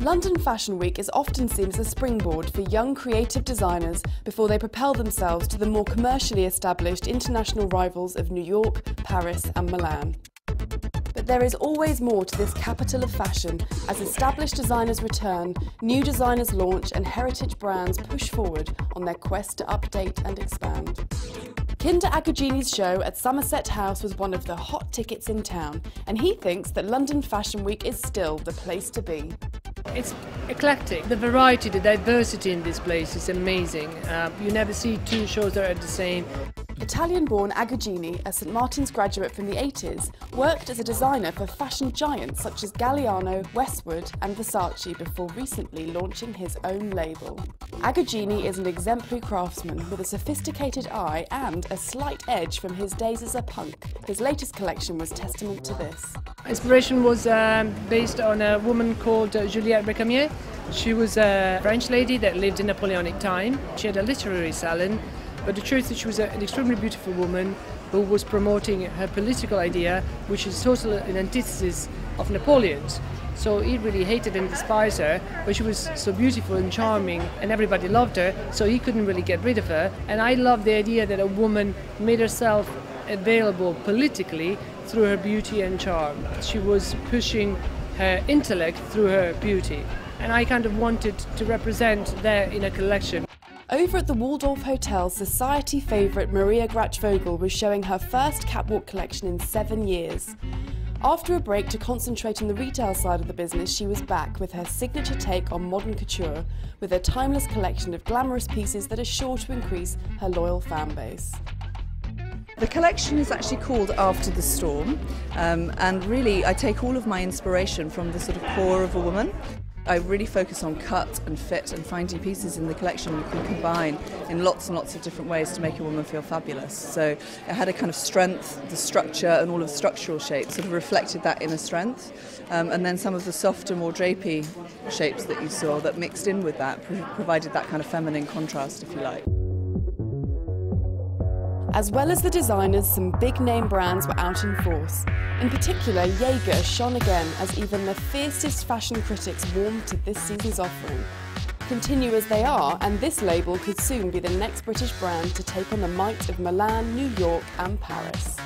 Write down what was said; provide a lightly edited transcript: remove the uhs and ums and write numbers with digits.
London Fashion Week is often seen as a springboard for young creative designers before they propel themselves to the more commercially established international rivals of New York, Paris and Milan. But there is always more to this capital of fashion as established designers return, new designers launch and heritage brands push forward on their quest to update and expand. Kinder Aguggini's show at Somerset House was one of the hot tickets in town, and he thinks that London Fashion Week is still the place to be. It's eclectic. The variety, the diversity in this place is amazing. You never see two shows that are the same. Italian-born Aguggini, a St Martin's graduate from the 80s, worked as a designer for fashion giants such as Galliano, Westwood and Versace before recently launching his own label. Aguggini is an exemplary craftsman with a sophisticated eye and a slight edge from his days as a punk. His latest collection was testament to this. Inspiration was based on a woman called Juliette Recamier. She was a French lady that lived in Napoleonic time. She had a literary salon. But the truth is that she was an extremely beautiful woman who was promoting her political idea, which is totally an antithesis of Napoleon's. So he really hated and despised her, but she was so beautiful and charming and everybody loved her, so he couldn't really get rid of her. And I love the idea that a woman made herself available politically through her beauty and charm. She was pushing her intellect through her beauty. And I kind of wanted to represent that in a collection. Over at the Waldorf Hotel, society favourite Marią Gratchvogel was showing her first catwalk collection in 7 years. After a break to concentrate on the retail side of the business, she was back with her signature take on modern couture, with a timeless collection of glamorous pieces that are sure to increase her loyal fan base. The collection is actually called After the Storm, and really I take all of my inspiration from the sort of core of a woman. I really focus on cut and fit and finding pieces in the collection you can combine in lots and lots of different ways to make a woman feel fabulous. So it had a kind of strength, the structure and all of the structural shapes sort of reflected that inner strength. And then some of the softer, more drapey shapes that you saw that mixed in with that provided that kind of feminine contrast, if you like. As well as the designers, some big-name brands were out in force. In particular, Jaeger shone again as even the fiercest fashion critics warmed to this season's offering. Continue as they are, and this label could soon be the next British brand to take on the might of Milan, New York and Paris.